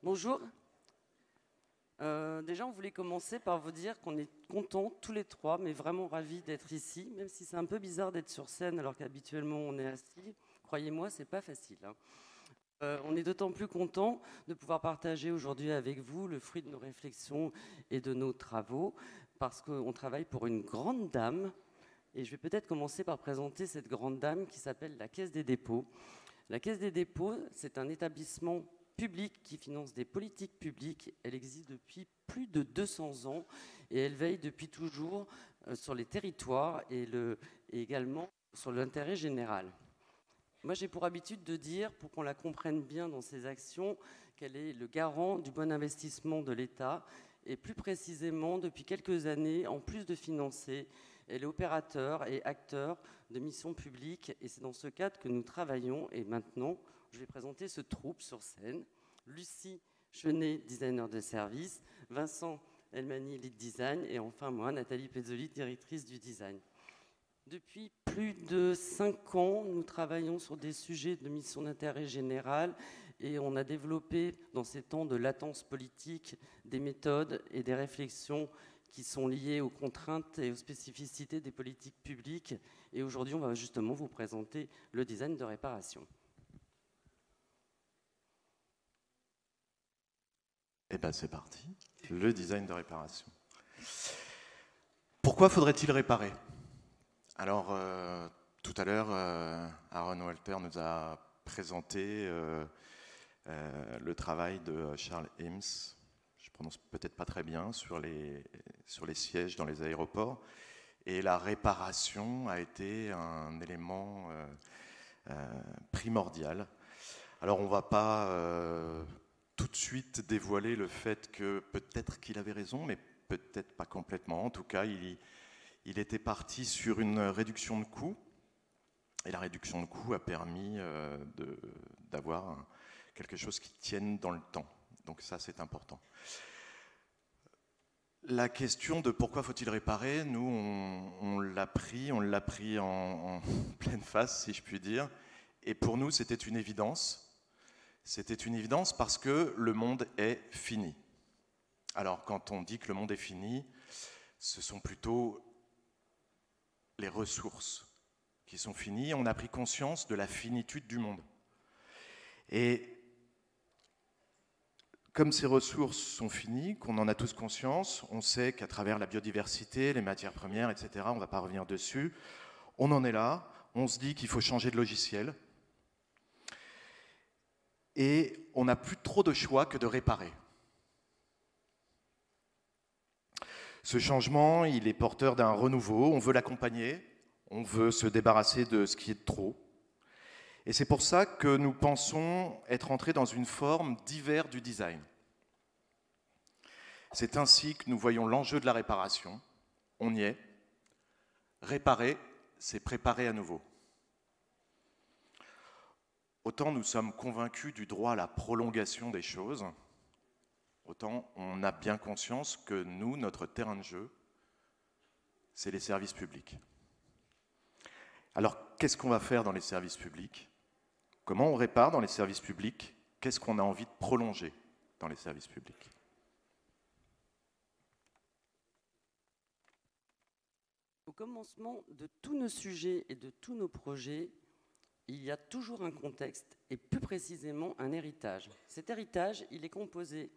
Bonjour. Déjà, on voulait commencer par vous dire qu'on est contents tous les trois, mais vraiment ravis d'être ici, même si c'est un peu bizarre d'être sur scène alors qu'habituellement on est assis. Croyez-moi, c'est pas facile, hein. On est d'autant plus contents de pouvoir partager aujourd'hui avec vous le fruit de nos réflexions et de nos travaux, parce qu'on travaille pour une grande dame. Et je vais peut-être commencer par présenter cette grande dame qui s'appelle la Caisse des dépôts. La Caisse des dépôts, c'est un établissement public qui finance des politiques publiques. Elle existe depuis plus de 200 ans et elle veille depuis toujours sur les territoires et également sur l'intérêt général. Moi, j'ai pour habitude de dire, pour qu'on la comprenne bien dans ses actions, qu'elle est le garant du bon investissement de l'État. Et plus précisément, depuis quelques années, en plus de financer, elle est opérateur et acteur de missions publiques. Et c'est dans ce cadre que nous travaillons. Et maintenant, je vais présenter ce troupe sur scène. Lucie Chenet, designer de service. Vincent Elmani, lead design. Et enfin, moi, Nathalie Pezzoli, directrice du design. Depuis plus de 5 ans, nous travaillons sur des sujets de mission d'intérêt général et on a développé, dans ces temps de latence politique, des méthodes et des réflexions qui sont liées aux contraintes et aux spécificités des politiques publiques. Et aujourd'hui, on va justement vous présenter le design de réparation. Eh bien, c'est parti. Le design de réparation. Pourquoi faudrait-il réparer ? Alors, tout à l'heure, Aaron Walter nous a présenté le travail de Charles Eames, je ne prononce peut-être pas très bien, sur les sièges dans les aéroports. Et la réparation a été un élément primordial. Alors, on ne va pas tout de suite dévoiler le fait que peut-être qu'il avait raison, mais peut-être pas complètement. En tout cas, il était parti sur une réduction de coûts, et la réduction de coûts a permis d'avoir quelque chose qui tienne dans le temps. Donc ça, c'est important. La question de pourquoi faut-il réparer, nous, on l'a pris en pleine face, si je puis dire. Et pour nous, c'était une évidence. C'était une évidence parce que le monde est fini. Alors, quand on dit que le monde est fini, ce sont plutôt les ressources qui sont finies. On a pris conscience de la finitude du monde. Et comme ces ressources sont finies, qu'on en a tous conscience, on sait qu'à travers la biodiversité, les matières premières, etc., on ne va pas revenir dessus, on en est là, on se dit qu'il faut changer de logiciel, et on n'a plus trop de choix que de réparer. Ce changement, il est porteur d'un renouveau, on veut l'accompagner, on veut se débarrasser de ce qui est de trop. Et c'est pour ça que nous pensons être entrés dans une forme d'hiver du design. C'est ainsi que nous voyons l'enjeu de la réparation. On y est. Réparer, c'est préparer à nouveau. Autant nous sommes convaincus du droit à la prolongation des choses, autant on a bien conscience que nous, notre terrain de jeu, c'est les services publics. Alors, qu'est-ce qu'on va faire dans les services publics ? Comment on répare dans les services publics ? Qu'est-ce qu'on a envie de prolonger dans les services publics ? Au commencement de tous nos sujets et de tous nos projets, il y a toujours un contexte et plus précisément un héritage. Cet héritage, il est composé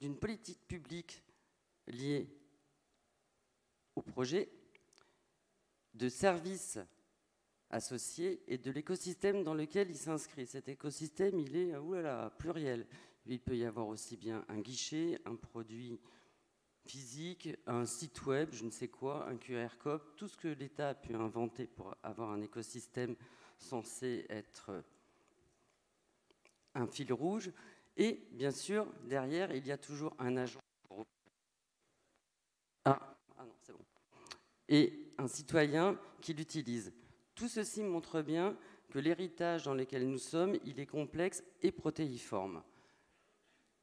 d'une politique publique liée au projet, de services associés et de l'écosystème dans lequel il s'inscrit. Cet écosystème, il est pluriel. Il peut y avoir aussi bien un guichet, un produit physique, un site web, je ne sais quoi, un QR code, tout ce que l'État a pu inventer pour avoir un écosystème censé être un fil rouge. Et bien sûr, derrière, il y a toujours un agent et un citoyen qui l'utilise. Tout ceci montre bien que l'héritage dans lequel nous sommes, il est complexe et protéiforme.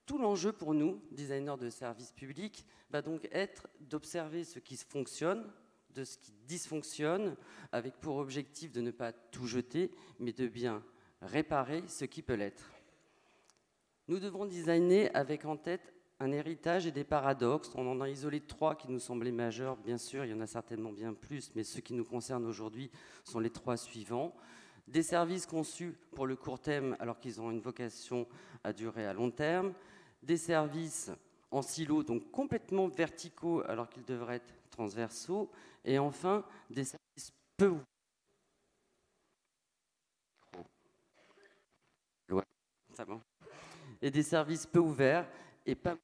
Tout l'enjeu pour nous, designers de services publics, va donc être d'observer ce qui fonctionne, de ce qui dysfonctionne, avec pour objectif de ne pas tout jeter, mais de bien réparer ce qui peut l'être. Nous devons designer avec en tête un héritage et des paradoxes. On en a isolé 3 qui nous semblaient majeurs. Bien sûr, il y en a certainement bien plus, mais ceux qui nous concernent aujourd'hui sont les 3 suivants. Des services conçus pour le court terme alors qu'ils ont une vocation à durer à long terme. Des services en silo, donc complètement verticaux alors qu'ils devraient être transversaux. Et enfin, des services peu ouverts. Ouais, ça va. Et des services peu ouverts et pas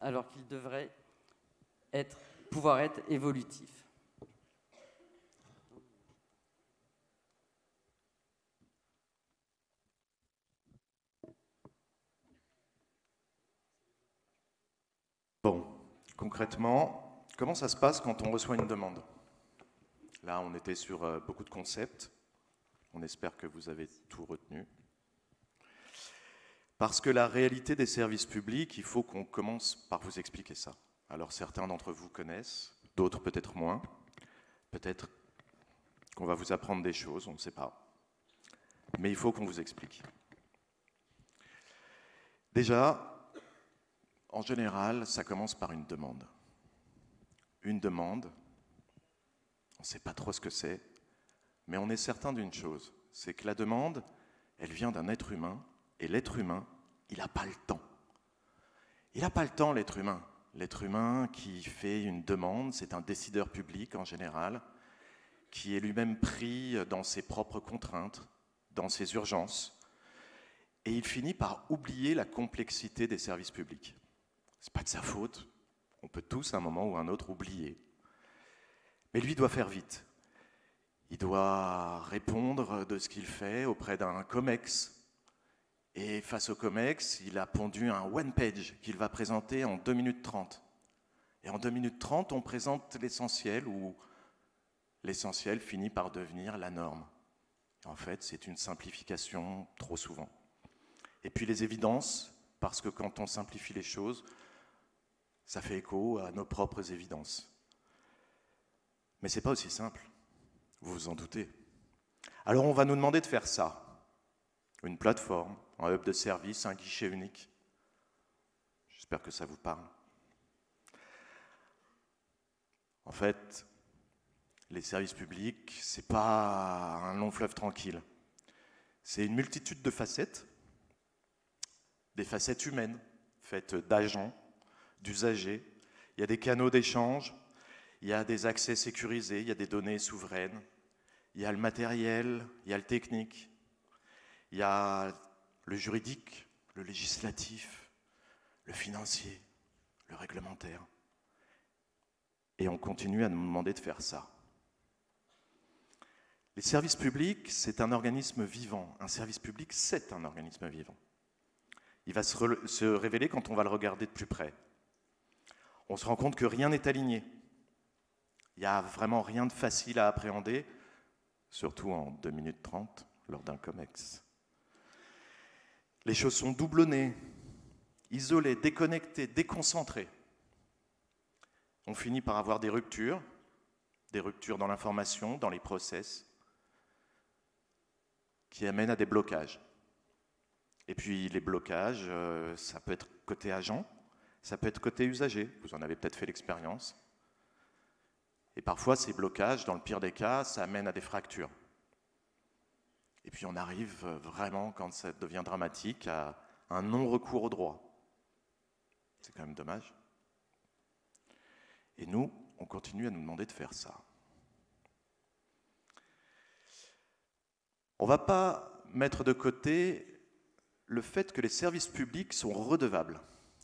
alors qu'ils devraient pouvoir être évolutifs. Bon, concrètement, comment ça se passe quand on reçoit une demande? Là, on était sur beaucoup de concepts. On espère que vous avez tout retenu. Parce que la réalité des services publics, il faut qu'on commence par vous expliquer ça. Alors certains d'entre vous connaissent, d'autres peut-être moins. Peut-être qu'on va vous apprendre des choses, on ne sait pas. Mais il faut qu'on vous explique. Déjà, en général, ça commence par une demande. Une demande, on ne sait pas trop ce que c'est, mais on est certain d'une chose, c'est que la demande, elle vient d'un être humain, et l'être humain, il n'a pas le temps. Il n'a pas le temps, l'être humain. L'être humain qui fait une demande, c'est un décideur public en général, qui est lui-même pris dans ses propres contraintes, dans ses urgences, et il finit par oublier la complexité des services publics. Ce n'est pas de sa faute, on peut tous à un moment ou à un autre oublier. Mais lui doit faire vite. Il doit répondre de ce qu'il fait auprès d'un COMEX. Et face au COMEX, il a pondu un one-page qu'il va présenter en 2 minutes 30. Et en 2 minutes 30, on présente l'essentiel, ou l'essentiel finit par devenir la norme. En fait, c'est une simplification trop souvent. Et puis les évidences, parce que quand on simplifie les choses, ça fait écho à nos propres évidences. Mais ce n'est pas aussi simple, vous vous en doutez. Alors on va nous demander de faire ça. Une plateforme, un hub de service, un guichet unique. J'espère que ça vous parle. En fait, les services publics, ce n'est pas un long fleuve tranquille. C'est une multitude de facettes, des facettes humaines, faites d'agents, d'usagers. Il y a des canaux d'échange, il y a des accès sécurisés, il y a des données souveraines, il y a le matériel, il y a le technique, il y a le juridique, le législatif, le financier, le réglementaire. Et on continue à nous demander de faire ça. Les services publics, c'est un organisme vivant. Un service public, c'est un organisme vivant. Il va se révéler quand on va le regarder de plus près. On se rend compte que rien n'est aligné. Il n'y a vraiment rien de facile à appréhender, surtout en 2 minutes 30 lors d'un COMEX. Les choses sont doublonnées, isolées, déconnectées, déconcentrées. On finit par avoir des ruptures dans l'information, dans les process, qui amènent à des blocages. Et puis les blocages, ça peut être côté agent, ça peut être côté usager, vous en avez peut-être fait l'expérience. Et parfois ces blocages, dans le pire des cas, ça amène à des fractures. Et puis on arrive vraiment, quand ça devient dramatique, à un non-recours au droit. C'est quand même dommage. Et nous, on continue à nous demander de faire ça. On ne va pas mettre de côté le fait que les services publics sont redevables.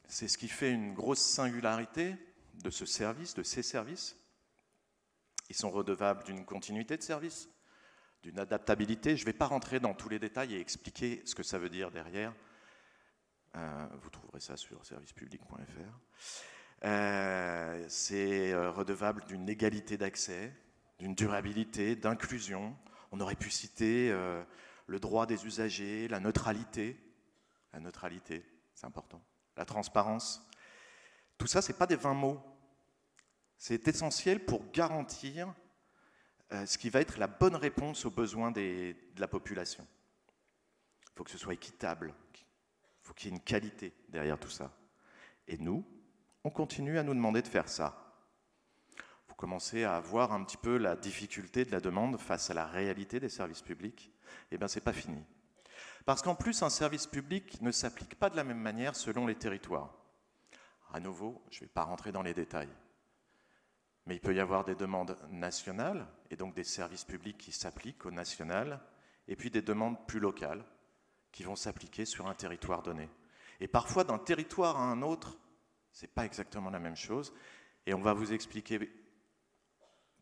C'est ce qui fait une grosse singularité de ce service, de ces services. Ils sont redevables d'une continuité de service, d'une adaptabilité. Je ne vais pas rentrer dans tous les détails et expliquer ce que ça veut dire derrière. Vous trouverez ça sur servicepublic.fr. C'est redevable d'une égalité d'accès, d'une durabilité, d'inclusion. On aurait pu citer le droit des usagers, la neutralité. La neutralité, c'est important. La transparence. Tout ça, ce n'est pas des vains mots. C'est essentiel pour garantir ce qui va être la bonne réponse aux besoins de la population. faut que ce soit équitable, il faut qu'il y ait une qualité derrière tout ça. Et nous, on continue à nous demander de faire ça. Vous commencez à voir un petit peu la difficulté de la demande face à la réalité des services publics. Eh bien, c'est pas fini. Parce qu'en plus, un service public ne s'applique pas de la même manière selon les territoires. À nouveau, je ne vais pas rentrer dans les détails. Mais il peut y avoir des demandes nationales, et donc des services publics qui s'appliquent au national, et puis des demandes plus locales, qui vont s'appliquer sur un territoire donné. Et parfois, d'un territoire à un autre, ce n'est pas exactement la même chose, et on va vous expliquer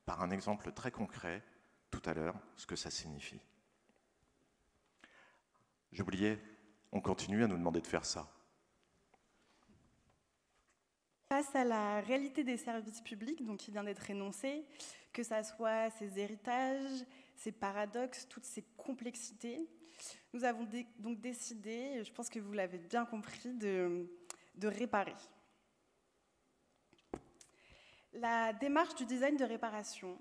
par un exemple très concret, tout à l'heure, ce que ça signifie. J'oubliais, on continue à nous demander de faire ça. Face à la réalité des services publics, donc qui vient d'être énoncée, que ça soit ces héritages, ces paradoxes, toutes ces complexités, nous avons donc décidé, je pense que vous l'avez bien compris, de réparer. La démarche du design de réparation,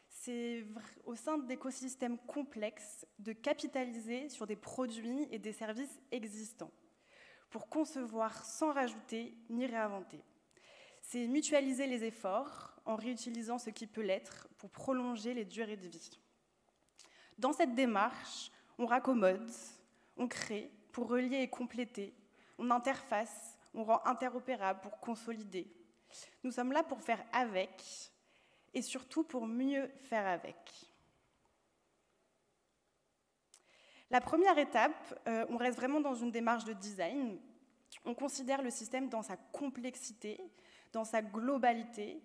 c'est au sein d'écosystèmes complexes de capitaliser sur des produits et des services existants pour concevoir sans rajouter ni réinventer. C'est mutualiser les efforts en réutilisant ce qui peut l'être pour prolonger les durées de vie. Dans cette démarche, on raccommode, on crée pour relier et compléter, on interface, on rend interopérable pour consolider. Nous sommes là pour faire avec et surtout pour mieux faire avec. La première étape, on reste vraiment dans une démarche de design. On considère le système dans sa complexité, dans sa globalité.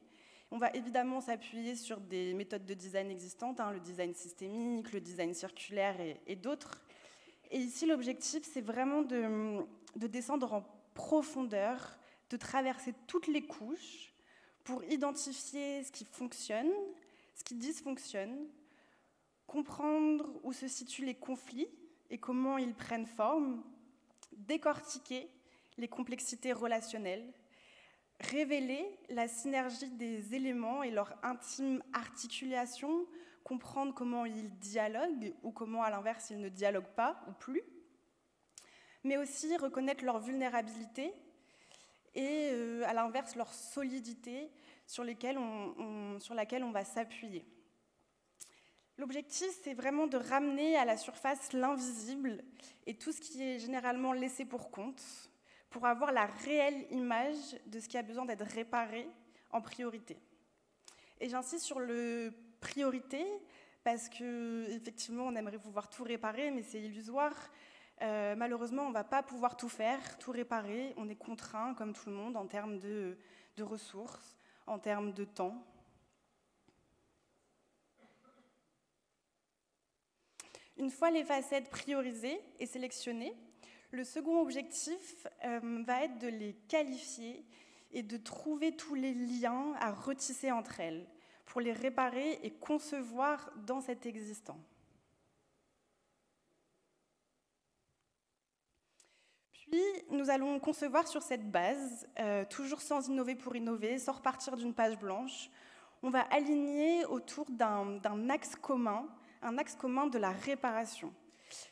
On va évidemment s'appuyer sur des méthodes de design existantes, le design systémique, le design circulaire et d'autres. Et ici, l'objectif, c'est vraiment de descendre en profondeur, de traverser toutes les couches pour identifier ce qui fonctionne, ce qui dysfonctionne, comprendre où se situent les conflits et comment ils prennent forme, décortiquer les complexités relationnelles, révéler la synergie des éléments et leur intime articulation, comprendre comment ils dialoguent ou comment, à l'inverse, ils ne dialoguent pas ou plus, mais aussi reconnaître leur vulnérabilité et, à l'inverse, leur solidité sur laquelle on va s'appuyer. L'objectif, c'est vraiment de ramener à la surface l'invisible et tout ce qui est généralement laissé pour compte, pour avoir la réelle image de ce qui a besoin d'être réparé en priorité. Et j'insiste sur le priorité parce qu'effectivement, on aimerait pouvoir tout réparer, mais c'est illusoire. Malheureusement, on ne va pas pouvoir tout faire, tout réparer. On est contraint, comme tout le monde, en termes de ressources, en termes de temps. Une fois les facettes priorisées et sélectionnées, le second objectif va être de les qualifier et de trouver tous les liens à retisser entre elles pour les réparer et concevoir dans cet existant. Puis, nous allons concevoir sur cette base, toujours sans innover pour innover, sans repartir d'une page blanche. On va aligner autour d'un axe commun, un axe commun de la réparation.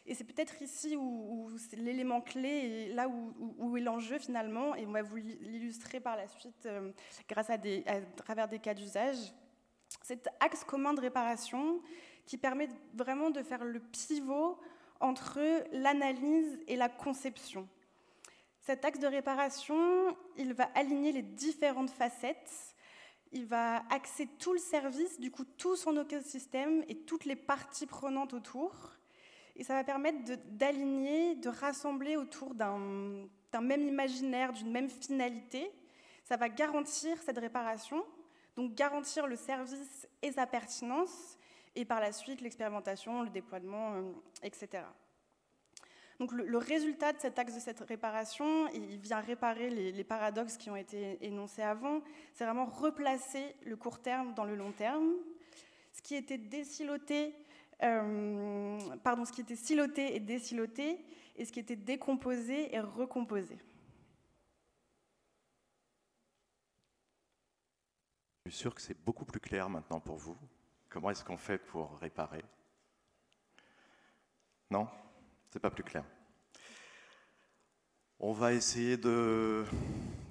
Et c'est peut-être ici où c'est l'élément clé, et là où est l'enjeu finalement, et on va vous l'illustrer par la suite grâce à travers des cas d'usage. Cet axe commun de réparation qui permet vraiment de faire le pivot entre l'analyse et la conception. Cet axe de réparation, il va aligner les différentes facettes, il va axer tout le service, du coup tout son écosystème et toutes les parties prenantes autour. Et ça va permettre d'aligner, de rassembler autour d'un même imaginaire, d'une même finalité. Ça va garantir cette réparation, donc garantir le service et sa pertinence, et par la suite l'expérimentation, le déploiement, etc. Donc le résultat de cet axe de cette réparation, il vient réparer les paradoxes qui ont été énoncés avant, c'est vraiment replacer le court terme dans le long terme. Ce qui était siloté et désiloté, et ce qui était décomposé et recomposé. Je suis sûr que c'est beaucoup plus clair maintenant pour vous. Comment est-ce qu'on fait pour réparer? Non? C'est pas plus clair. On va essayer de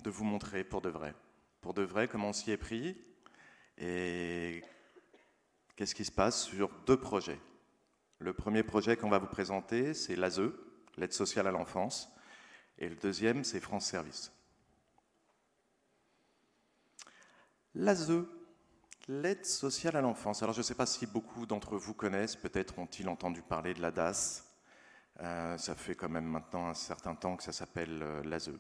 vous montrer pour de vrai comment on s'y est pris et qu'est-ce qui se passe sur 2 projets. Le premier projet qu'on va vous présenter, c'est l'ASE, l'aide sociale à l'enfance, et le deuxième, c'est France Service. L'ASE, l'aide sociale à l'enfance. Alors je ne sais pas si beaucoup d'entre vous connaissent, peut-être ont-ils entendu parler de la DAS. Ça fait quand même maintenant un certain temps que ça s'appelle l'ASE.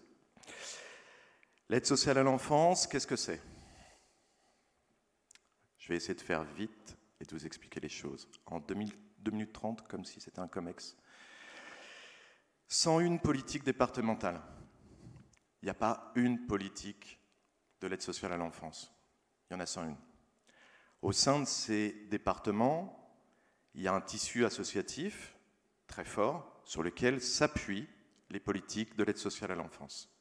L'aide sociale à l'enfance, qu'est-ce que c'est? Je vais essayer de faire vite et de vous expliquer les choses. En 2 minutes 30, comme si c'était un comex. 101 politiques départementales. Il n'y a pas une politique de l'aide sociale à l'enfance. Il y en a 101. Au sein de ces départements, il y a un tissu associatif très fort sur lequel s'appuient les politiques de l'aide sociale à l'enfance.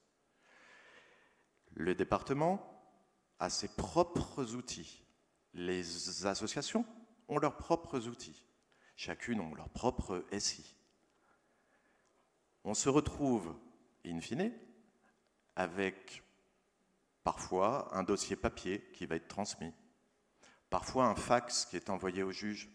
Le département a ses propres outils. Les associations ont leurs propres outils. Chacune a leur propre SI. On se retrouve, in fine, avec parfois un dossier papier qui va être transmis, parfois un fax qui est envoyé au juge.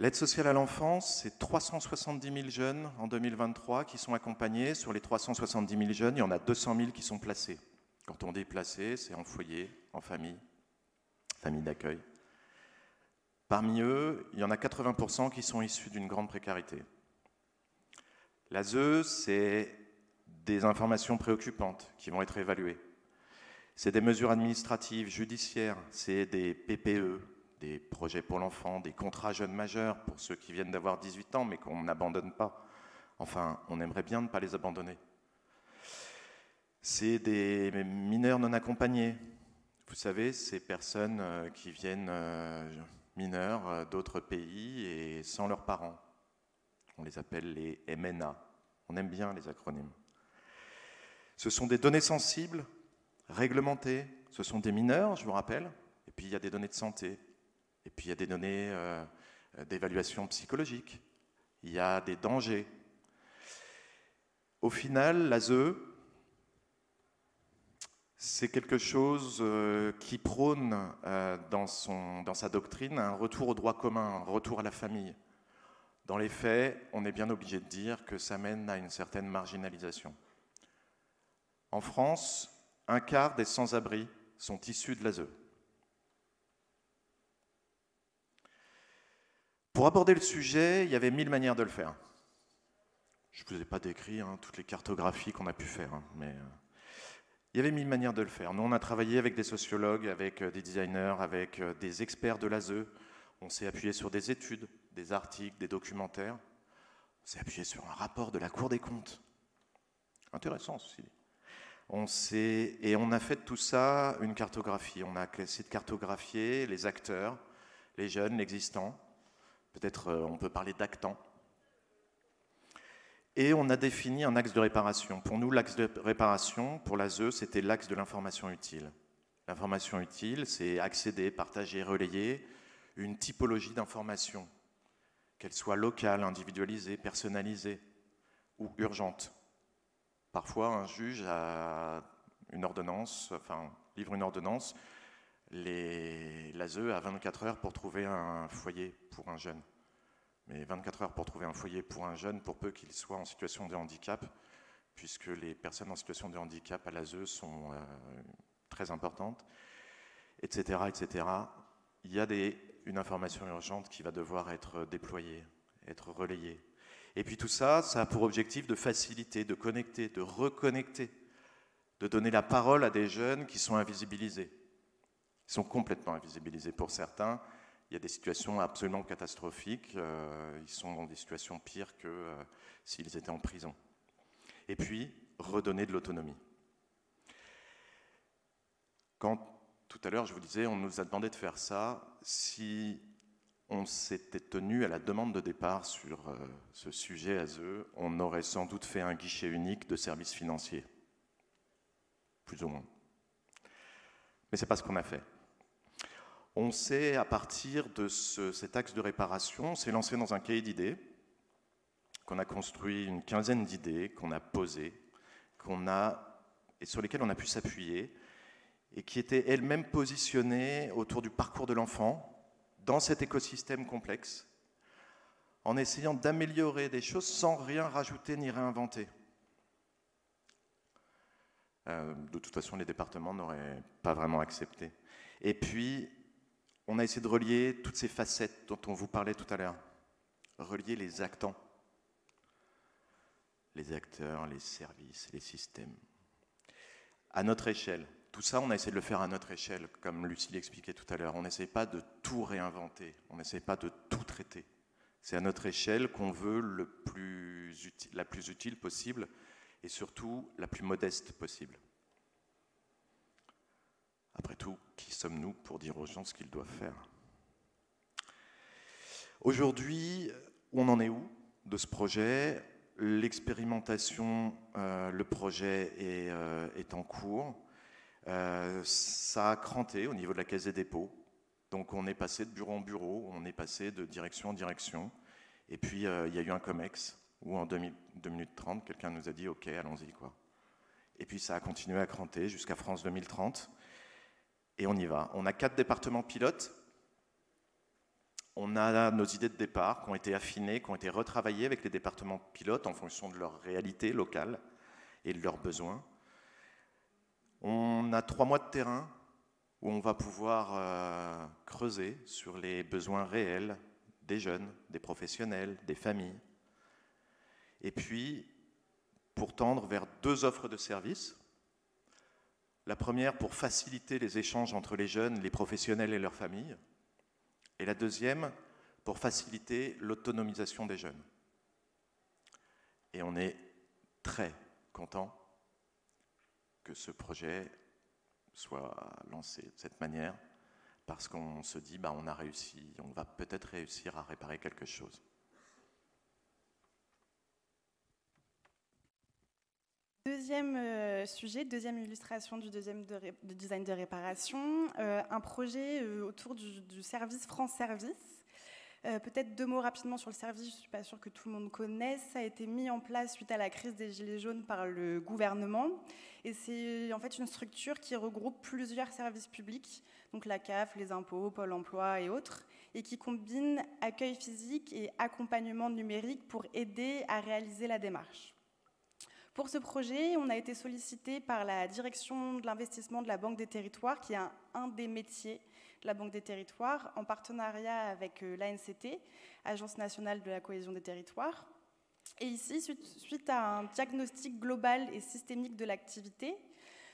L'aide sociale à l'enfance, c'est 370 000 jeunes en 2023 qui sont accompagnés. Sur les 370 000 jeunes, il y en a 200 000 qui sont placés. Quand on dit placés, c'est en foyer, en famille d'accueil. Parmi eux, il y en a 80% qui sont issus d'une grande précarité. L'ASE, c'est des informations préoccupantes qui vont être évaluées. C'est des mesures administratives, judiciaires, c'est des PPE, des projets pour l'enfant, des contrats jeunes majeurs pour ceux qui viennent d'avoir 18 ans mais qu'on n'abandonne pas. Enfin, on aimerait bien ne pas les abandonner. C'est des mineurs non accompagnés. Vous savez, ces personnes qui viennent mineurs d'autres pays et sans leurs parents. On les appelle les MNA. On aime bien les acronymes. Ce sont des données sensibles, réglementées. Ce sont des mineurs, je vous rappelle. Et puis il y a des données de santé. Et puis il y a des données d'évaluation psychologique. Il y a des dangers. Au final, l'ASE, c'est quelque chose qui prône dans sa doctrine un retour au droit commun, un retour à la famille. Dans les faits, on est bien obligé de dire que ça mène à une certaine marginalisation. En France, 1/4 des sans-abri sont issus de l'ASE. Pour aborder le sujet, il y avait 1000 manières de le faire. Je ne vous ai pas décrit toutes les cartographies qu'on a pu faire, mais il y avait 1000 manières de le faire. Nous, on a travaillé avec des sociologues, avec des designers, avec des experts de l'ASE. On s'est appuyé sur des études, des articles, des documentaires. On s'est appuyé sur un rapport de la Cour des comptes. Intéressant, ceci dit. Et on a fait de tout ça une cartographie. On a essayé de cartographier les acteurs, les jeunes, l'existant. Peut-être on peut parler d'actants. Et on a défini un axe de réparation. Pour nous, l'axe de réparation, pour l'ASE, c'était l'axe de l'information utile. L'information utile, c'est accéder, partager, relayer une typologie d'information, qu'elle soit locale, individualisée, personnalisée ou urgente. Parfois, un juge a une ordonnance, livre une ordonnance, l'ASE a 24 heures pour trouver un foyer pour un jeune. Mais 24 heures pour trouver un foyer pour un jeune, pour peu qu'il soit en situation de handicap, puisque les personnes en situation de handicap à l'ASE sont très importantes, etc., etc. Il y a une information urgente qui va devoir être déployée, être relayée. Et puis tout ça, ça a pour objectif de faciliter, de connecter, de reconnecter, de donner la parole à des jeunes qui sont invisibilisés. Ils sont complètement invisibilisés pour certains. Il y a des situations absolument catastrophiques. Ils sont dans des situations pires que s'ils étaient en prison. Et puis, redonner de l'autonomie. Quand, tout à l'heure, je vous disais, on nous a demandé de faire ça, si on s'était tenu à la demande de départ sur ce sujet ASE, on aurait sans doute fait un guichet unique de services financiers. Plus ou moins. Mais ce n'est pas ce qu'on a fait. On s'est, à partir de cet axe de réparation, on s'est lancé dans un cahier d'idées qu'on a construit une quinzaine d'idées, qu'on a posées, et sur lesquelles on a pu s'appuyer, et qui étaient elles-mêmes positionnées autour du parcours de l'enfant, dans cet écosystème complexe, en essayant d'améliorer des choses sans rien rajouter ni réinventer. De toute façon, les départements n'auraient pas vraiment accepté. Et puis, on a essayé de relier toutes ces facettes dont on vous parlait tout à l'heure, relier les actants, les acteurs, les services, les systèmes, à notre échelle. Tout ça, on a essayé de le faire à notre échelle, comme Lucie l'expliquait tout à l'heure. On n'essaie pas de tout réinventer, on n'essaie pas de tout traiter. C'est à notre échelle qu'on veut la plus utile possible et surtout la plus modeste possible. Après tout, qui sommes-nous pour dire aux gens ce qu'ils doivent faire? Aujourd'hui, on en est où de ce projet? L'expérimentation, le projet est en cours. Ça a cranté au niveau de la Caisse des dépôts. Donc on est passé de bureau en bureau, on est passé de direction en direction. Et puis il y a eu un COMEX où en 2 minutes 30, quelqu'un nous a dit « Ok, allons-y, quoi ». Et puis ça a continué à cranter jusqu'à France 2030. Et on y va. On a 4 départements pilotes. On a nos idées de départ qui ont été affinées, qui ont été retravaillées avec les départements pilotes en fonction de leur réalité locale et de leurs besoins. On a 3 mois de terrain où on va pouvoir creuser sur les besoins réels des jeunes, des professionnels, des familles. Et puis, pour tendre vers 2 offres de services. La première, pour faciliter les échanges entre les jeunes, les professionnels et leurs familles. Et la deuxième, pour faciliter l'autonomisation des jeunes. Et on est très content que ce projet soit lancé de cette manière, parce qu'on se dit, on a réussi, on va peut-être réussir à réparer quelque chose. Deuxième sujet, deuxième illustration du design de réparation, un projet autour du service France Service. Peut-être 2 mots rapidement sur le service, je ne suis pas sûre que tout le monde connaisse. Ça a été mis en place suite à la crise des Gilets jaunes par le gouvernement. Et c'est en fait une structure qui regroupe plusieurs services publics, donc la CAF, les impôts, Pôle emploi et autres, et qui combine accueil physique et accompagnement numérique pour aider à réaliser la démarche. Pour ce projet, on a été sollicité par la direction de l'investissement de la Banque des Territoires, qui est un des métiers de la Banque des Territoires, en partenariat avec l'ANCT, Agence nationale de la cohésion des territoires. Et ici, suite à un diagnostic global et systémique de l'activité,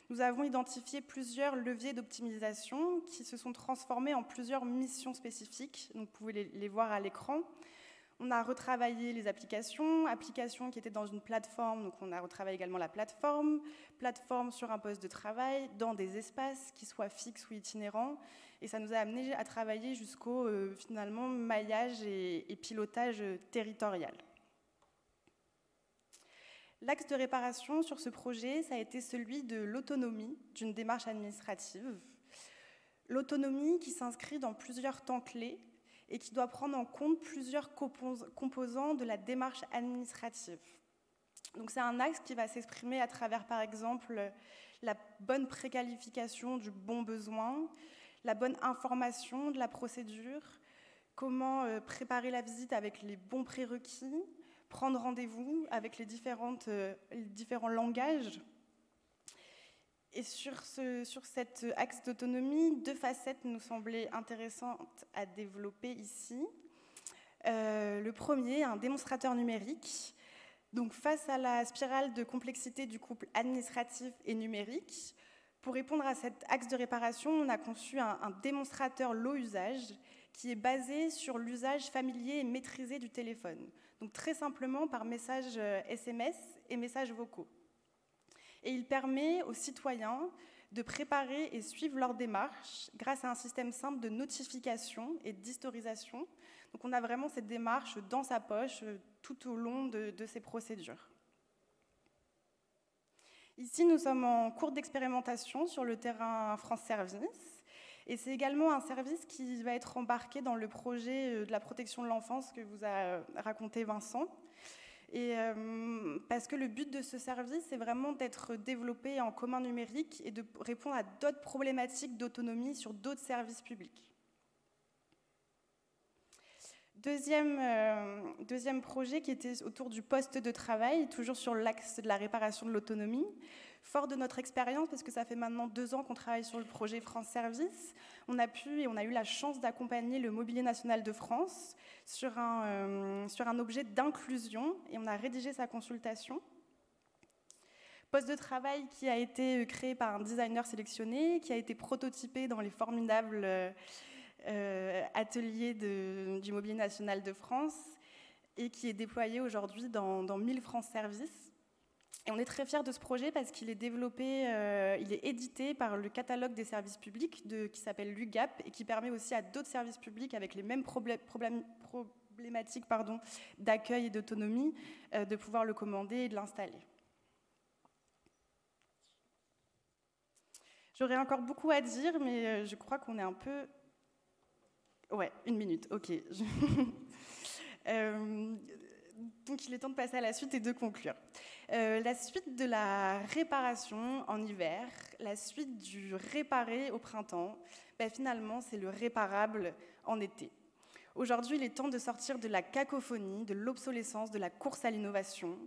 nous avons identifié plusieurs leviers d'optimisation qui se sont transformés en plusieurs missions spécifiques. Donc, vous pouvez les voir à l'écran. On a retravaillé les applications qui étaient dans une plateforme, donc on a retravaillé également la plateforme sur un poste de travail, dans des espaces qui soient fixes ou itinérants, et ça nous a amené à travailler jusqu'au finalement maillage et pilotage territorial. L'axe de réparation sur ce projet, ça a été celui de l'autonomie d'une démarche administrative. L'autonomie qui s'inscrit dans plusieurs temps clés et qui doit prendre en compte plusieurs composants de la démarche administrative. Donc c'est un axe qui va s'exprimer à travers, par exemple, la bonne préqualification du bon besoin, la bonne information de la procédure, comment préparer la visite avec les bons prérequis, prendre rendez-vous avec les différents langages. Et sur cet axe d'autonomie, 2 facettes nous semblaient intéressantes à développer ici. Le premier, un démonstrateur numérique. Donc, face à la spirale de complexité du couple administratif et numérique, pour répondre à cet axe de réparation, on a conçu un démonstrateur low usage qui est basé sur l'usage familier et maîtrisé du téléphone. Donc, très simplement par message SMS et messages vocaux. Et il permet aux citoyens de préparer et suivre leur démarche grâce à un système simple de notification et d'historisation. Donc on a vraiment cette démarche dans sa poche tout au long de ces procédures. Ici, nous sommes en cours d'expérimentation sur le terrain France Service. Et c'est également un service qui va être embarqué dans le projet de la protection de l'enfance que vous a raconté Vincent. Et parce que le but de ce service, c'est vraiment d'être développé en commun numérique et de répondre à d'autres problématiques d'autonomie sur d'autres services publics. Deuxième projet qui était autour du poste de travail, toujours sur l'axe de la réparation de l'autonomie. Fort de notre expérience, parce que ça fait maintenant 2 ans qu'on travaille sur le projet France Service, on a eu la chance d'accompagner le Mobilier National de France sur un objet d'inclusion, et on a rédigé sa consultation. Poste de travail qui a été créé par un designer sélectionné, qui a été prototypé dans les formidables ateliers du Mobilier National de France et qui est déployé aujourd'hui dans 1000 France Service. Et on est très fiers de ce projet parce qu'il est développé, il est édité par le catalogue des services publics qui s'appelle l'UGAP et qui permet aussi à d'autres services publics avec les mêmes problématiques d'accueil et d'autonomie de pouvoir le commander et de l'installer. J'aurais encore beaucoup à dire, mais je crois qu'on est un peu... Ouais, 1 minute, ok. Donc il est temps de passer à la suite et de conclure. La suite de la réparation en hiver, la suite du réparé au printemps, finalement c'est le réparable en été. Aujourd'hui, il est temps de sortir de la cacophonie, de l'obsolescence, de la course à l'innovation.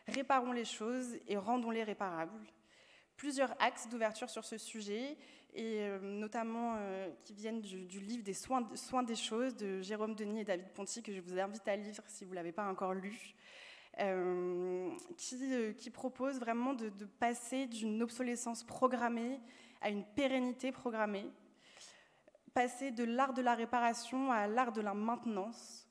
Réparons les choses et rendons-les réparables. Plusieurs axes d'ouverture sur ce sujet, et notamment qui viennent du livre des soins des choses de Jérôme Denis et David Ponty, que je vous invite à lire si vous ne l'avez pas encore lu, qui propose vraiment de passer d'une obsolescence programmée à une pérennité programmée, passer de l'art de la réparation à l'art de la maintenance.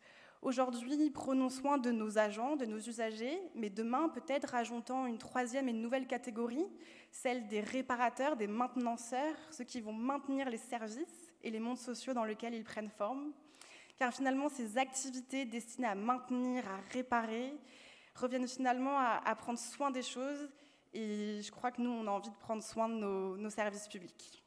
Aujourd'hui, prenons soin de nos agents, de nos usagers, mais demain, peut-être rajoutons une 3e et une nouvelle catégorie, celle des réparateurs, des maintenanceurs, ceux qui vont maintenir les services et les mondes sociaux dans lesquels ils prennent forme. Car finalement, ces activités destinées à maintenir, à réparer, reviennent finalement à prendre soin des choses. Et je crois que nous, on a envie de prendre soin de nos services publics.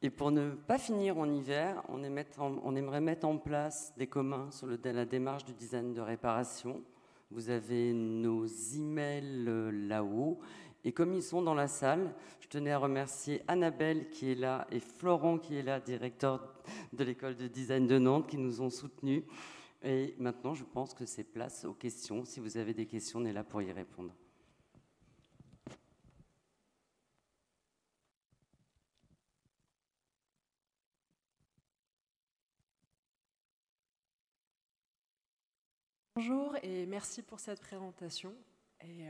Et pour ne pas finir en hiver, on aimerait mettre en place des communs sur la démarche du design de réparation. Vous avez nos emails là-haut. Et comme ils sont dans la salle, je tenais à remercier Annabelle qui est là et Florent qui est là, directeur de l'école de design de Nantes, qui nous ont soutenus. Et maintenant, je pense que c'est place aux questions. Si vous avez des questions, on est là pour y répondre. Bonjour et merci pour cette présentation. Et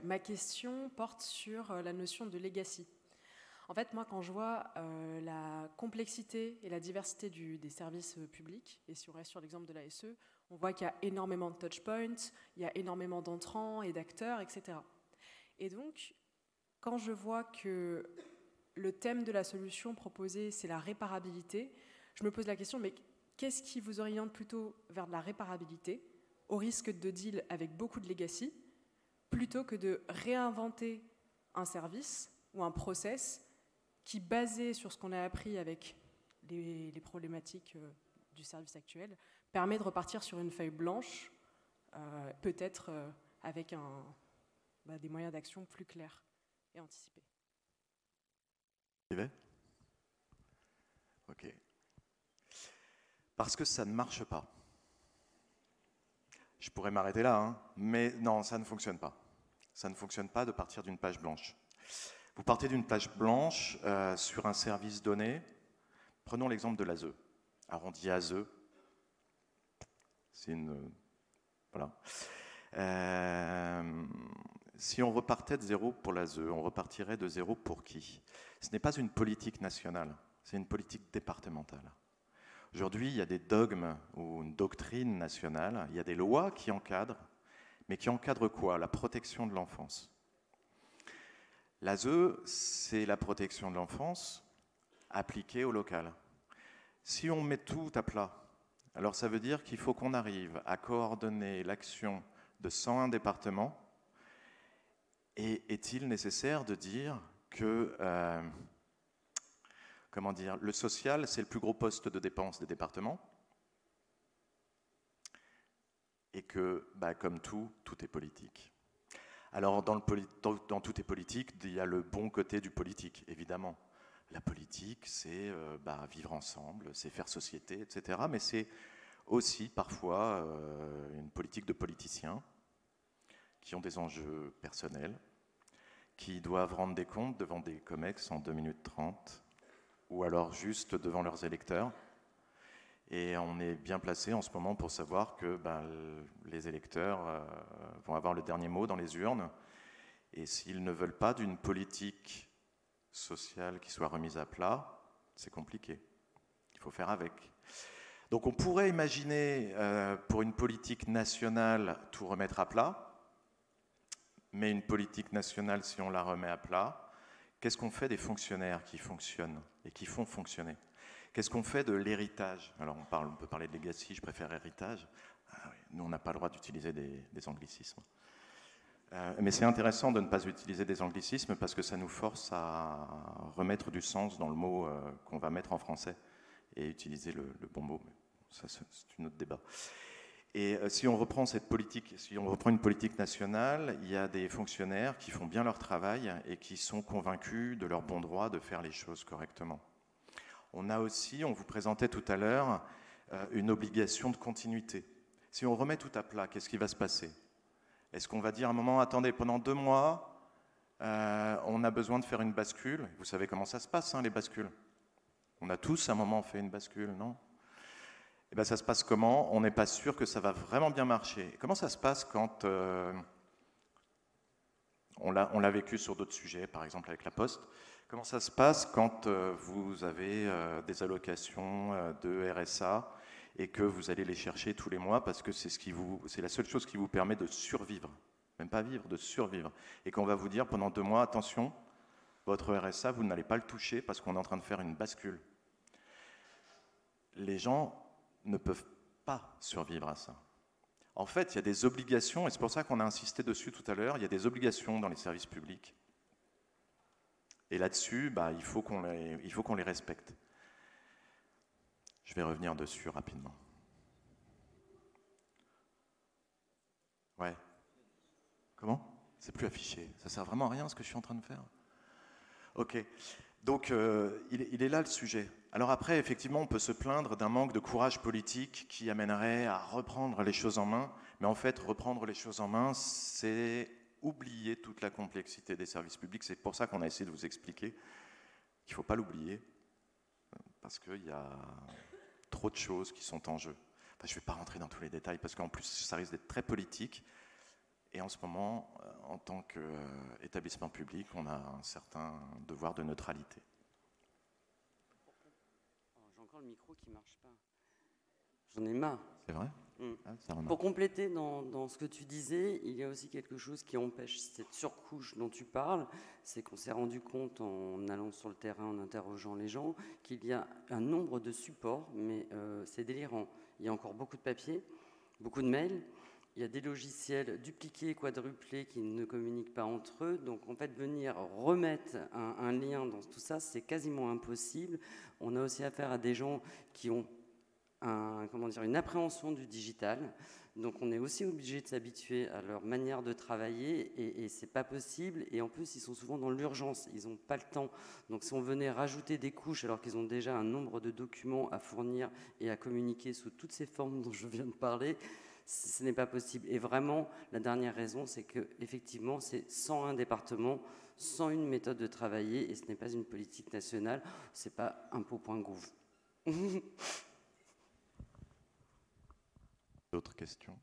ma question porte sur la notion de legacy. En fait, moi, quand je vois la complexité et la diversité des services publics, et si on reste sur l'exemple de l'ASE, on voit qu'il y a énormément de touchpoints, il y a énormément d'entrants et d'acteurs, etc. Et donc, quand je vois que le thème de la solution proposée, c'est la réparabilité, je me pose la question, mais qu'est-ce qui vous oriente plutôt vers de la réparabilité, au risque de deal avec beaucoup de legacy, plutôt que de réinventer un service ou un process qui, basé sur ce qu'on a appris avec les problématiques du service actuel, permet de repartir sur une feuille blanche, peut-être avec des moyens d'action plus clairs et anticipés. Ok. Parce que ça ne marche pas. Je pourrais m'arrêter là, hein, mais non, ça ne fonctionne pas. Ça ne fonctionne pas de partir d'une page blanche. Vous partez d'une page blanche sur un service donné. Prenons l'exemple de l'ASE. Arrondi ASE. C'est une... Voilà. Si on repartait de zéro pour l'ASE, on repartirait de zéro pour qui? Ce n'est pas une politique nationale, c'est une politique départementale. Aujourd'hui, il y a des dogmes ou une doctrine nationale, il y a des lois qui encadrent, mais qui encadrent quoi? La protection de l'enfance. L'ASE, c'est la protection de l'enfance appliquée au local. Si on met tout à plat, Alors ça veut dire qu'il faut qu'on arrive à coordonner l'action de 101 départements. Et est-il nécessaire de dire que comment dire, le social, c'est le plus gros poste de dépense des départements, et que, comme tout, tout est politique. Alors, dans tout est politique, il y a le bon côté du politique, évidemment. La politique, c'est vivre ensemble, c'est faire société, etc. Mais c'est aussi, parfois, une politique de politiciens qui ont des enjeux personnels, qui doivent rendre des comptes devant des COMEX en 2 minutes 30, ou alors juste devant leurs électeurs. Et on est bien placé en ce moment pour savoir que les électeurs vont avoir le dernier mot dans les urnes. Et s'ils ne veulent pas d'une politique sociale qui soit remise à plat, c'est compliqué. Il faut faire avec. Donc on pourrait imaginer pour une politique nationale tout remettre à plat, mais une politique nationale, si on la remet à plat, qu'est-ce qu'on fait des fonctionnaires qui fonctionnent et qui font fonctionner ? Qu'est-ce qu'on fait de l'héritage ? Alors on peut parler de legacy, je préfère héritage. Ah oui, nous, on n'a pas le droit d'utiliser des anglicismes. Mais c'est intéressant de ne pas utiliser des anglicismes parce que ça nous force à remettre du sens dans le mot qu'on va mettre en français et utiliser le bon mot. Mais ça, c'est un autre débat. Et si on reprend cette politique, si on reprend une politique nationale, il y a des fonctionnaires qui font bien leur travail et qui sont convaincus de leur bon droit de faire les choses correctement. On a aussi, on vous présentait tout à l'heure, une obligation de continuité. Si on remet tout à plat, qu'est-ce qui va se passer ? Est-ce qu'on va dire à un moment, attendez, pendant 2 mois, on a besoin de faire une bascule ? Vous savez comment ça se passe, hein, les bascules ? On a tous à un moment fait une bascule, non ? Et ça se passe comment ? On n'est pas sûr que ça va vraiment bien marcher. Comment ça se passe quand on l'a vécu sur d'autres sujets, par exemple avec la Poste. Comment ça se passe quand vous avez des allocations de RSA et que vous allez les chercher tous les mois parce que c'est la seule chose qui vous permet de survivre, même pas vivre, de survivre. Et qu'on va vous dire pendant 2 mois, attention, votre RSA, vous n'allez pas le toucher parce qu'on est en train de faire une bascule. Les gens ne peuvent pas survivre à ça. En fait, il y a des obligations, et c'est pour ça qu'on a insisté dessus tout à l'heure, il y a des obligations dans les services publics. Et là-dessus, il faut qu'on les respecte. Je vais revenir dessus rapidement. Ouais. Comment ? C'est plus affiché. Ça sert vraiment à rien ce que je suis en train de faire ? Ok. Donc, il est là le sujet. Alors après, effectivement, on peut se plaindre d'un manque de courage politique qui amènerait à reprendre les choses en main. Mais en fait, reprendre les choses en main, c'est oublier toute la complexité des services publics. C'est pour ça qu'on a essayé de vous expliquer qu'il ne faut pas l'oublier, parce qu'il y a trop de choses qui sont en jeu. Enfin, je ne vais pas rentrer dans tous les détails, parce qu'en plus, ça risque d'être très politique. Et en ce moment, en tant qu'établissement public, on a un certain devoir de neutralité. J'ai encore le micro qui ne marche pas. J'en ai marre. C'est vrai ? Pour compléter dans ce que tu disais, il y a aussi quelque chose qui empêche cette surcouche dont tu parles, c'est qu'on s'est rendu compte en allant sur le terrain, en interrogeant les gens, qu'il y a un nombre de supports, mais c'est délirant. Il y a encore beaucoup de papiers, beaucoup de mails, il y a des logiciels dupliqués, quadruplés qui ne communiquent pas entre eux, donc en fait venir remettre un lien dans tout ça, c'est quasiment impossible. On a aussi affaire à des gens qui ont une appréhension du digital. Donc on est aussi obligé de s'habituer à leur manière de travailler et c'est pas possible. Et en plus, ils sont souvent dans l'urgence, ils n'ont pas le temps. Donc si on venait rajouter des couches alors qu'ils ont déjà un nombre de documents à fournir et à communiquer sous toutes ces formes dont je viens de parler, ce n'est pas possible. Et vraiment, la dernière raison, c'est qu'effectivement, c'est 101 départements, 101 méthodes de travailler et ce n'est pas une politique nationale, c'est pas impôt.gouv. D'autres questions ?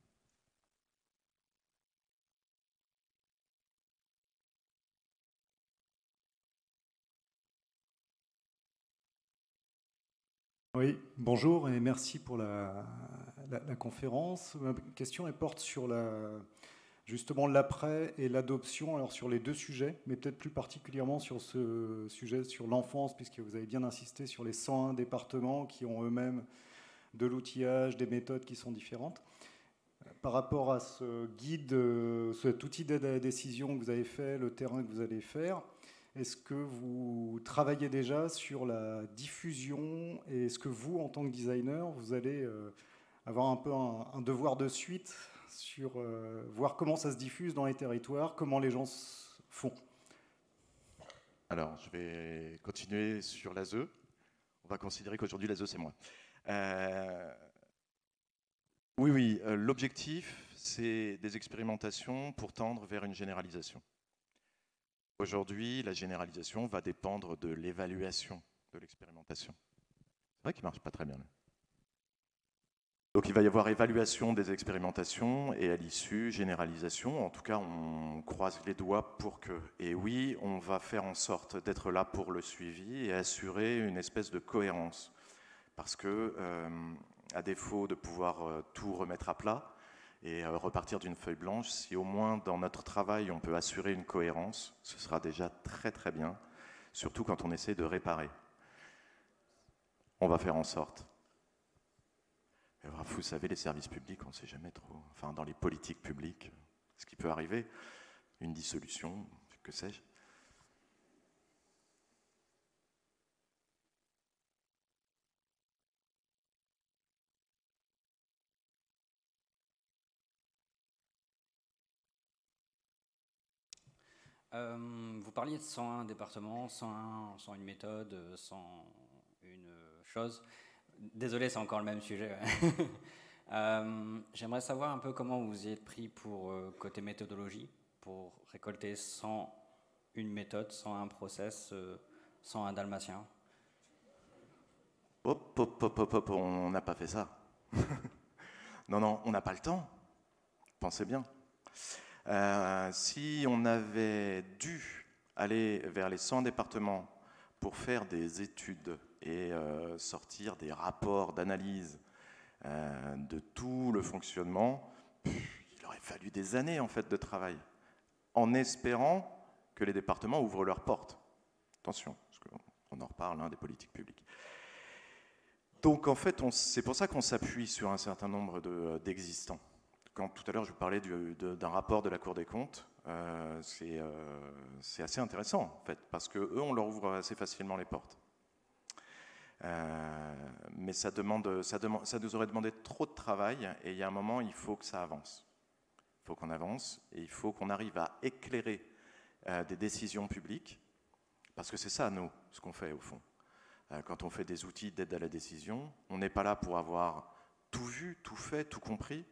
Oui, bonjour et merci pour la conférence. Ma question elle porte sur justement l'après et l'adoption, alors sur les 2 sujets, mais peut-être plus particulièrement sur ce sujet sur l'enfance, puisque vous avez bien insisté sur les 101 départements qui ont eux-mêmes de l'outillage, des méthodes qui sont différentes. Par rapport à ce guide, cet outil d'aide à la décision que vous avez fait, le terrain que vous allez faire, est-ce que vous travaillez déjà sur la diffusion et est-ce que vous, en tant que designer, vous allez avoir un peu un devoir de suite sur voir comment ça se diffuse dans les territoires, comment les gens font? Alors, je vais continuer sur l'ASE. On va considérer qu'aujourd'hui, l'ASE, c'est moi. Oui, l'objectif, c'est des expérimentations pour tendre vers une généralisation. Aujourd'hui, la généralisation va dépendre de l'évaluation de l'expérimentation. C'est vrai qu'il ne marche pas très bien. Là. Donc il va y avoir évaluation des expérimentations et à l'issue, généralisation. En tout cas, on croise les doigts pour que... Et oui, on va faire en sorte d'être là pour le suivi et assurer une espèce de cohérence. Parce que, à défaut de pouvoir tout remettre à plat et repartir d'une feuille blanche, si au moins dans notre travail on peut assurer une cohérence, ce sera déjà très très bien, surtout quand on essaie de réparer. On va faire en sorte. Vous savez, les services publics, on ne sait jamais trop. Enfin, dans les politiques publiques, ce qui peut arriver, une dissolution, que sais-je. Vous parliez de 101 départements, 101 méthodes, 101 chose. Désolé, c'est encore le même sujet. J'aimerais savoir un peu comment vous y êtes pris pour côté méthodologie, pour récolter 101 méthodes, 101 process, 101 dalmatiens. Hop, on n'a pas fait ça. Non, on n'a pas le temps. Pensez bien. Si on avait dû aller vers les 100 départements pour faire des études et sortir des rapports d'analyse de tout le fonctionnement, il aurait fallu des années en fait de travail, en espérant que les départements ouvrent leurs portes. Attention, parce qu'on en reparle des politiques publiques. Donc en fait, c'est pour ça qu'on s'appuie sur un certain nombre d'existants. Quand tout à l'heure je vous parlais d'un rapport de la Cour des comptes, c'est assez intéressant en fait, parce qu'eux, on leur ouvre assez facilement les portes. Mais ça nous aurait demandé trop de travail, et il y a un moment, il faut que ça avance. Il faut qu'on avance, et il faut qu'on arrive à éclairer des décisions publiques, parce que c'est ça, nous, ce qu'on fait au fond. Quand on fait des outils d'aide à la décision, on n'est pas là pour avoir tout vu, tout fait, tout compris.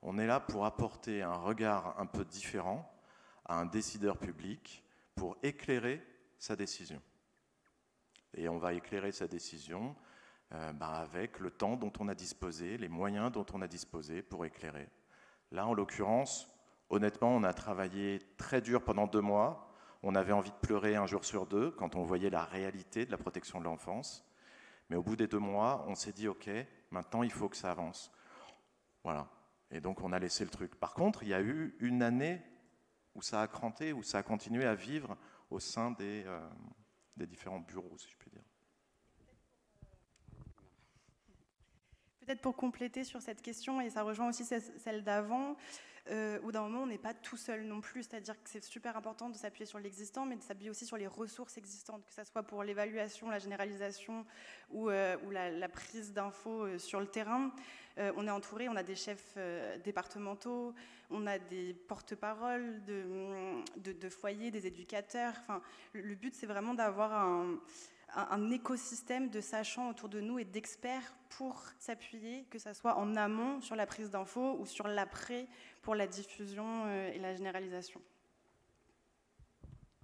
On est là pour apporter un regard un peu différent à un décideur public pour éclairer sa décision. Et on va éclairer sa décision avec le temps dont on a disposé, les moyens dont on a disposé pour éclairer. Là, en l'occurrence, honnêtement, on a travaillé très dur pendant 2 mois. On avait envie de pleurer un jour sur 2 quand on voyait la réalité de la protection de l'enfance. Mais au bout des 2 mois, on s'est dit, OK, maintenant il faut que ça avance. Voilà. Et donc on a laissé le truc. Par contre, il y a eu une année où ça a cranté, où ça a continué à vivre au sein des différents bureaux, si je puis dire. Peut-être pour compléter sur cette question, et ça rejoint aussi celle d'avant, où d'un moment on n'est pas tout seul non plus, c'est-à-dire que c'est super important de s'appuyer sur l'existant, mais de s'appuyer aussi sur les ressources existantes, que ce soit pour l'évaluation, la généralisation ou la prise d'infos sur le terrain. On est entouré, on a des chefs départementaux, on a des porte-paroles de foyers, des éducateurs. Enfin, le but, c'est vraiment d'avoir un écosystème de sachants autour de nous et d'experts pour s'appuyer, que ce soit en amont sur la prise d'infos ou sur l'après pour la diffusion et la généralisation.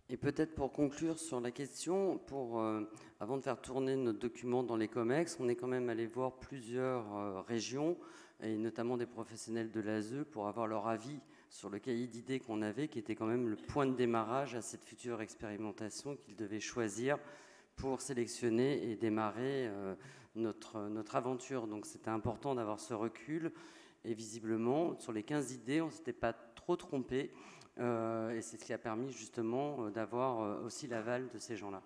Et peut-être pour conclure sur la question, avant de faire tourner notre document dans les COMEX, on est quand même allé voir plusieurs régions, et notamment des professionnels de l'ASE, pour avoir leur avis sur le cahier d'idées qu'on avait, qui était quand même le point de démarrage à cette future expérimentation qu'ils devaient choisir pour sélectionner et démarrer notre aventure. Donc c'était important d'avoir ce recul, et visiblement, sur les 15 idées, on ne s'était pas trop trompé. Et c'est ce qui a permis justement d'avoir aussi l'aval de ces gens-là.